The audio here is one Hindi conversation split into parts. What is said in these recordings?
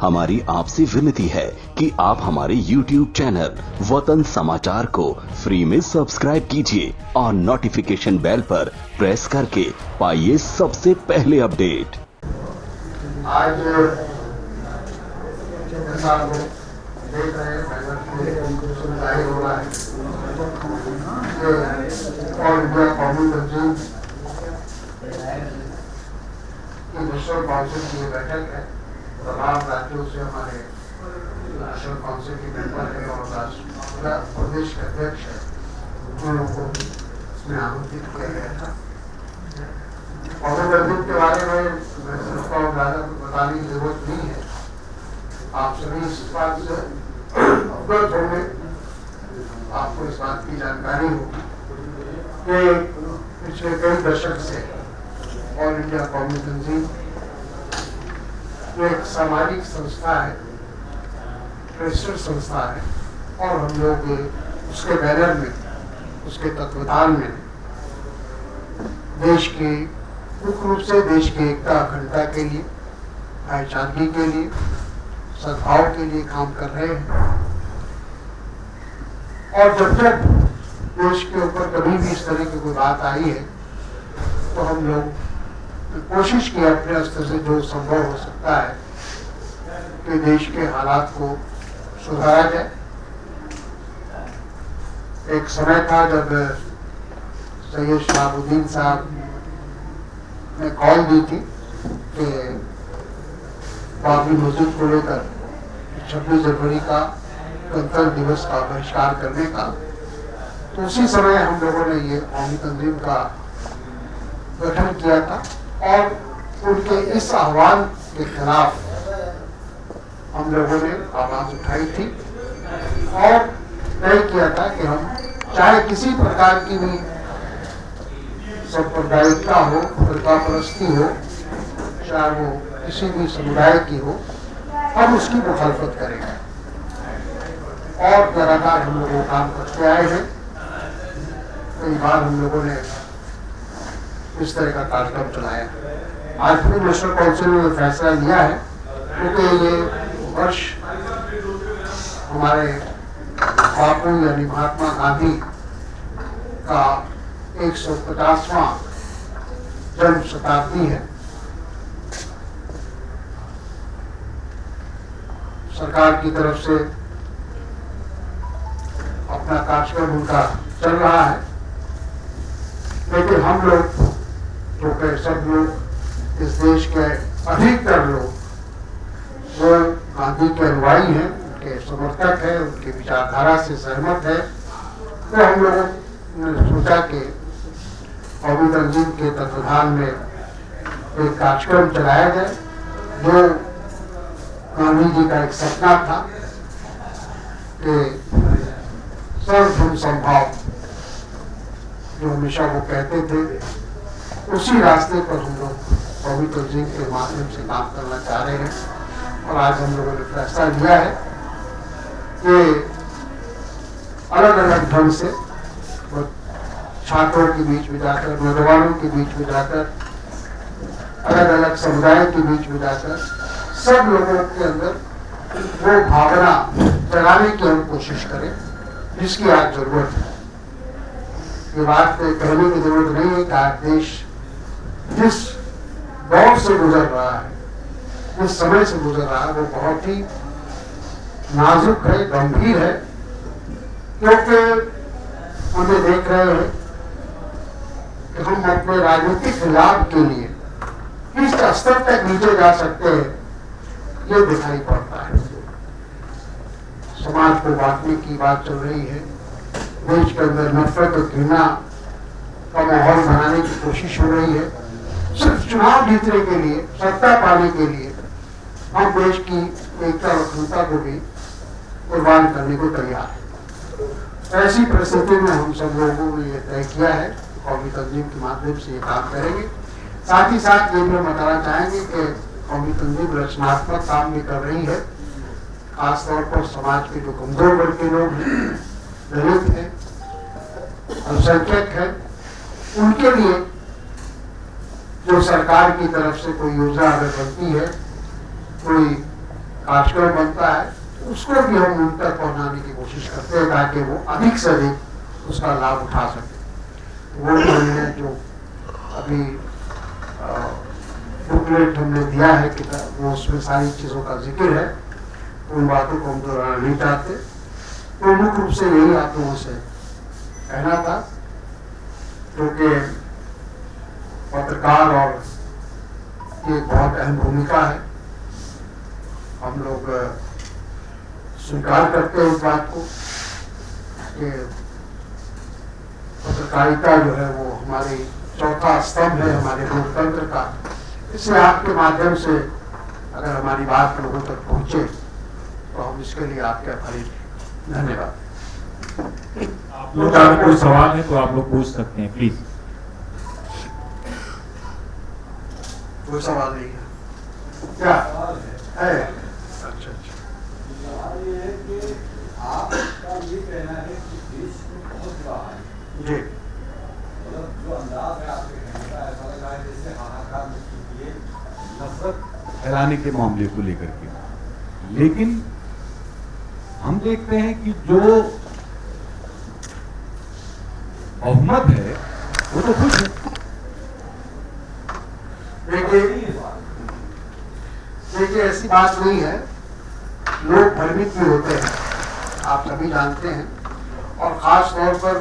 हमारी आपसे विनती है कि आप हमारे YouTube चैनल वतन समाचार को फ्री में सब्सक्राइब कीजिए और नोटिफिकेशन बेल पर प्रेस करके पाइए सबसे पहले अपडेट। आज जैसा आप लोग देख रहे हैं जाहिर हो रहा है कि ऑल इंडिया कौमी तंजीम की नेशनल काउंसिल की बैठक है। तमाम राज्यों से हमारे नेशनल काउंसिल के मेंबर है और पूरा प्रदेश के अध्यक्ष है, उन लोगों को इसमें आमंत्रित किया गया था। कौमी तंजीम के बारे में मैं समझता हूँ ज़्यादा बताने की जरूरत नहीं है। आप सभी इस बात से अवगत होंगे, आपको इस बात की जानकारी होगी कि पिछले कई दशक से ऑल इंडिया कौमी तंजीम एक सामाजिक संस्था है, प्रेस्टिज संस्था है और हम लोग उसके बैनर में, उसके तत्वाधान में देश के मुख्य रूप से देश की एकता अखंडता के लिए, भाईचारगी के लिए, सद्भाव के लिए काम कर रहे हैं। और जब जब देश के ऊपर कभी भी इस तरह की कोई बात आई है तो हम लोग कोशिश की अपने स्तर से जो संभव हो सकता है कि देश के हालात को सुधारा जाए। एक समय था जब सैयद शहाबुद्दीन साहब ने कॉल दी थी कि बाबरी मस्जिद को लेकर 26 जनवरी का गणतंत्र दिवस का बहिष्कार करने का, तो उसी समय हम लोगों ने ये कौमी तंजीम का गठन किया था और उनके इस आह्वान के खिलाफ हम लोगों ने आवाज उठाई थी और तय किया था कि हम चाहे किसी प्रकार की भी सांप्रदायिकता हो, प्रथापरस्ती हो, चाहे वो किसी भी समुदाय की हो, हम उसकी मुखालफत करेंगे। और लगातार हम लोग वो काम करते आए हैं। कई बार हम लोगों ने इस तरह का कार्यक्रम चलाया। आज भी नेशनल काउंसिल ने फैसला लिया है क्योंकि ये वर्ष हमारे बापू यानी महात्मा गांधी का 150वां जन्म शताब्दी है। सरकार की तरफ से अपना कार्यक्रम उनका चल रहा है, लेकिन हम लोग जो कि सब लोग इस देश के अधिकतर लोग वो गांधी के अनुयायी हैं, उनके समर्थक हैं, उनकी विचारधारा से सहमत है, तो हम लोगों ने सोचा कि कौमी तंजीम के तत्वाधान में एक कार्यक्रम चलाया जाए जो गांधी जी का एक सपना था कि सर्वधर्म समभाव, जो हमेशा वो कहते थे, उसी रास्ते पर हम लोग कौमी तंजीम के माध्यम से काम करना चाह रहे हैं। और आज हम लोगों ने फैसला लिया है कि अलग अलग ढंग से छात्रों के बीच में जाकर, नौजवानों के बीच में जाकर, अलग अलग समुदाय के बीच में जाकर सब लोगों के अंदर वो भावना जगाने की हम कोशिश करें जिसकी आज जरूरत है। ये बात कहने की जरूरत नहीं है कि आज देश जिस दौर से गुजर रहा है, जिस समय से गुजर रहा है, वो बहुत ही नाजुक है, गंभीर है, क्योंकि हमें देख रहे हैं कि हम अपने राजनीतिक लाभ के लिए किस स्तर तक नीचे जा सकते हैं, ये दिखाई पड़ता है। समाज को बांटने की बात चल रही है, देश के अंदर नफरत और घृणा का माहौल बनाने की कोशिश हो रही है। सिर्फ चुनाव जीतने के लिए, सत्ता पाने के लिए हम देश की एकता और अखंडता को भी कुर्बान करने को तैयार है। ऐसी परिस्थिति में हम सब लोगों ने यह तय किया है कि कौमी तंजीम के माध्यम से ये काम करेंगे। साथ ही साथ ये भी बताना चाहेंगे कि कौमी तंजीम रचनात्मक काम भी कर रही है, खासतौर पर समाज के जो कमजोर वर्ग के लोग हैं, दलित हैं, अल्पसंख्यक हैं, उनके लिए जो सरकार की तरफ से कोई योजना अगर बनती है, कोई कार्यक्रम बनता है उसको भी हम उन तक पहुंचाने की कोशिश करते हैं ताकि वो अधिक से अधिक उसका लाभ उठा सके। वो भी हमने जो अभी बुकलेट हमने दिया है कि वो उसमें सारी चीज़ों का जिक्र है, उन बातों को हम दोहराना नहीं चाहते। तो मुख्य रूप से यही आप लोगों से कहना था, क्योंकि पत्रकार और ये बहुत अहम भूमिका है। हम लोग स्वीकार करते हैं इस बात को कि पत्रकारिता जो है वो हमारी चौथा स्तंभ है हमारे लोकतंत्र का। इसलिए आपके माध्यम से अगर हमारी बात लोगों तक पहुंचे तो हम इसके लिए आपके आभारी हैं। धन्यवाद। आप लोग अगर कोई सवाल है तो आप लोग पूछ सकते हैं, प्लीज। कोई सवाल नहीं है क्या है? अच्छा अच्छा। सवाल ये है कि आपका ये कहना है कि देश में बहुत बुरा हाल है। जी, मतलब जो अंदाज है आपके कहने का, ऐसा लग रहा है जैसे हाहाकार मचने के लिए नफरत फैलाने के मामले को लेकर के। लेकिन हम देखते हैं कि जो बहुमत है वो तो खुश है। देखिए ऐसी बात नहीं है, लोग भ्रमित भी होते हैं, आप सभी जानते हैं। और खास तौर पर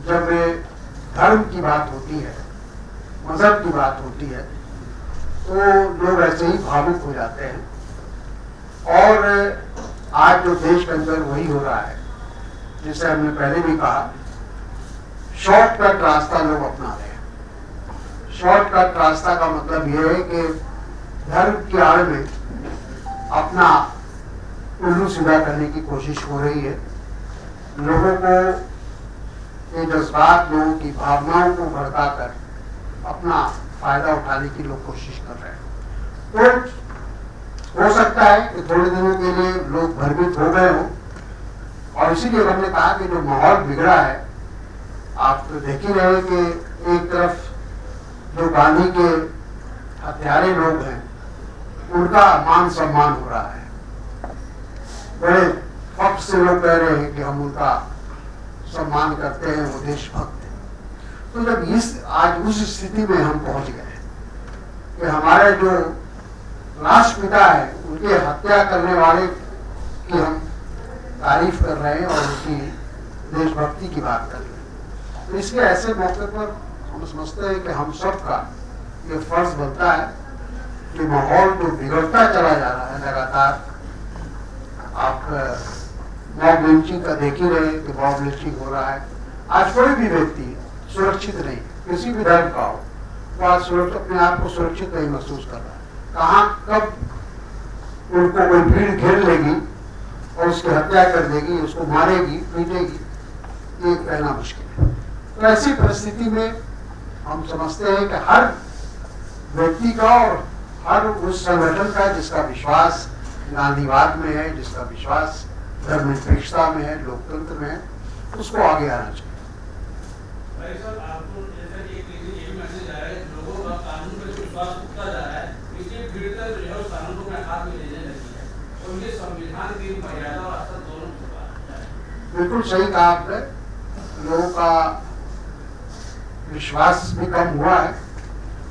जब धर्म की बात होती है, मजहब की बात होती है, तो लोग ऐसे ही भावुक हो जाते हैं। और आज जो देश के अंदर वही हो रहा है, जिसे हमने पहले भी कहा, शॉर्टकट रास्ता लोग अपना रहे हैं। शॉर्टकट रास्ता का मतलब यह है कि धर्म की आड़ में अपना उल्लू सीधा करने की कोशिश हो रही है। लोगों को ये जज्बात, लोगों की भावनाओं को भड़काकर अपना फायदा उठाने की लोग कोशिश कर रहे हैं। तो हो सकता है कि थोड़े दिनों के लिए लोग भ्रमित हो गए हों, और इसीलिए हमने कहा कि जो माहौल बिगड़ा है, आप तो देख ही रहे कि एक तरफ जो गांधी के हत्यारे लोग हैं उनका मान सम्मान हो रहा है, बड़े फख्र से लोग कह रहे हैं कि हम उनका सम्मान करते हैं, वो देशभक्त हैं। तो जब आज उस स्थिति में हम पहुंच गए कि हमारे जो राष्ट्रपिता है उनके हत्या करने वाले की हम तारीफ कर रहे हैं और उनकी देशभक्ति की बात कर रहे हैं, तो इसलिए ऐसे मौके पर हम समझते हैं कि हम सबका ये फर्ज बनता है कि माहौल जो बिगड़ता चला जा रहा है लगातार, आप मॉब लिंचिंग का देख ही रहे कि मॉब लिंचिंग हो रहा है। आज कोई भी व्यक्ति सुरक्षित नहीं, किसी भी धर्म का हो, वो आज अपने आप को सुरक्षित नहीं महसूस कर रहा है। कहाँ कब उनको कोई भीड़ घेर लेगी और उसकी हत्या कर देगी, उसको मारेगी, पीटेगी, ये कहना मुश्किल है। तो ऐसी परिस्थिति में हम समझते हैं कि हर व्यक्ति का और हर उस संगठन का जिसका विश्वास गांधीवाद में है, जिसका विश्वास धर्मनिरपेक्षता में है, लोकतंत्र में है, उसको आगे आना चाहिए। भाई साहब, आपको जैसा कि ये मैसेज आ रहा है, लोगों का कानून पर विश्वास उठता जा रहा है, इसलिए पीड़िता जो है उस कानून को अपने हाथ में लेने लगी है, उनके संविधान की मर्यादा और असर दोनों को। बिल्कुल सही कहा आपने, लोगों का विश्वास भी कम हुआ है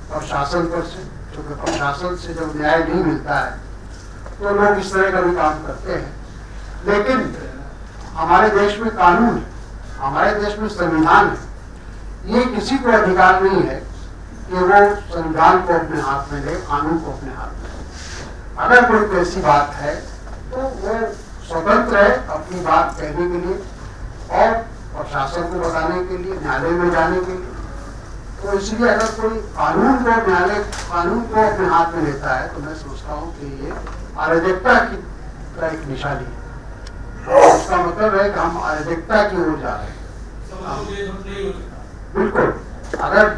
प्रशासन पर से, क्योंकि प्रशासन से जब न्याय नहीं मिलता है तो लोग इस तरह का भी काम करते हैं। लेकिन हमारे देश में कानून है, हमारे देश में संविधान है, ये किसी को अधिकार नहीं है कि वो संविधान को अपने हाथ में ले, कानून को अपने हाथ में ले। अगर कोई ऐसी बात है तो वो स्वतंत्र है अपनी बात कहने के लिए और प्रशासन को बताने के लिए, न्यायालय में जाने के लिए। तो इसलिए अगर कोई कानून को अपने हाथ में लेता है तो मैं सोचता हूँ कि ये अराजकता का एक निशानी है। उसका मतलब है कि हम अराजकता की ओर जा रहे हैं। बिल्कुल, अगर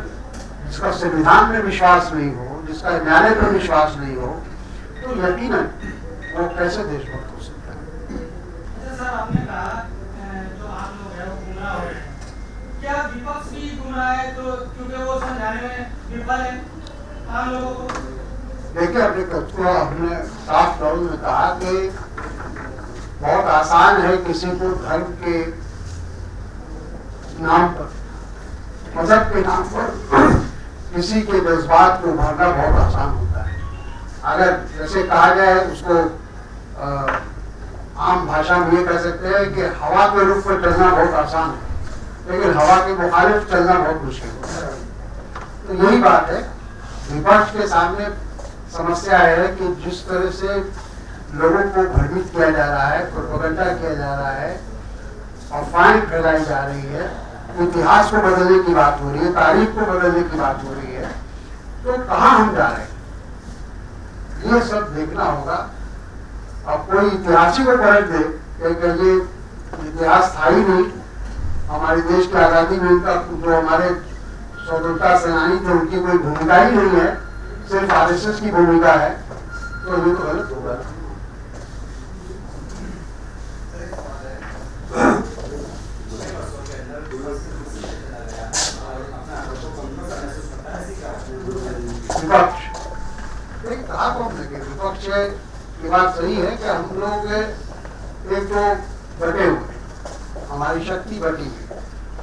जिसका संविधान में विश्वास नहीं हो, जिसका न्यायालय पर विश्वास नहीं हो, तो यकीनन वो कैसे देशभक्त हो सकता है। सर, आपने कहा जो आम लोग हैं वो गुमराह हो रहे हैं, क्या विपक्ष भी गुमराह है? तो क्योंकि वो समझाने में विफल है आम लोगों को। देखिए अपने को हमने साफ तौर में कहा कि बहुत आसान है किसी को धर्म के नाम पर, मजहब के नाम पर किसी के जज्बात को भरना बहुत आसान होता है। अगर जैसे कहा जाए उसको आम भाषा में ये कह सकते हैं कि हवा के रुख पर चलना बहुत आसान है, लेकिन हवा के मुखालिफ चलना बहुत मुश्किल होता है। तो यही बात है, विपक्ष के सामने समस्या है कि जिस तरह से लोगों को भ्रमित किया जा रहा है, प्रोपेगेंडा किया जा रहा है, अफवाहें फैलाई जा रही है, इतिहास को बदलने की बात हो रही है, तारीख को बदलने की बात हो रही है, तो कहाँ हम जा रहे हैं ये सब देखना होगा। अब कोई इतिहास को परख दे कि ये इतिहास था ही नहीं, हमारे देश की आजादी में उनका जो हमारे स्वतंत्रता सेनानी थे उनकी कोई भूमिका ही नहीं है, सिर्फ आरएसएस की भूमिका है, तो ये तो गलत होगा। विपक्ष एक कहा तो हमने कि विपक्ष की बात सही है कि हम लोग एक तो बटे हुए, हमारी शक्ति बटी हुई।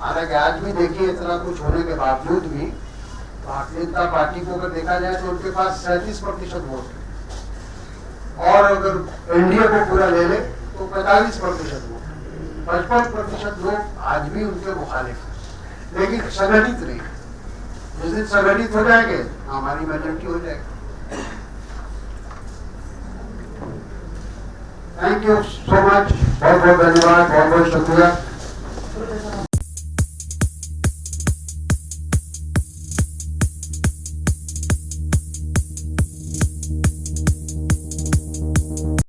हालांकि आज भी देखिए इतना कुछ होने के बावजूद भी भारतीय जनता पार्टी को अगर देखा जाए तो उनके पास 37% वोट है, और अगर एनडीए को पूरा ले ले तो 45% वोट, 55% लोग आज भी उनके मुखालिफ हैं, लेकिन संगठित नहीं। जिस दिन संगठित हो जाएंगे हमारी मेजोरिटी हो जाएगी। थैंक यू सो मच, बहुत बहुत धन्यवाद, बहुत बहुत शुक्रिया।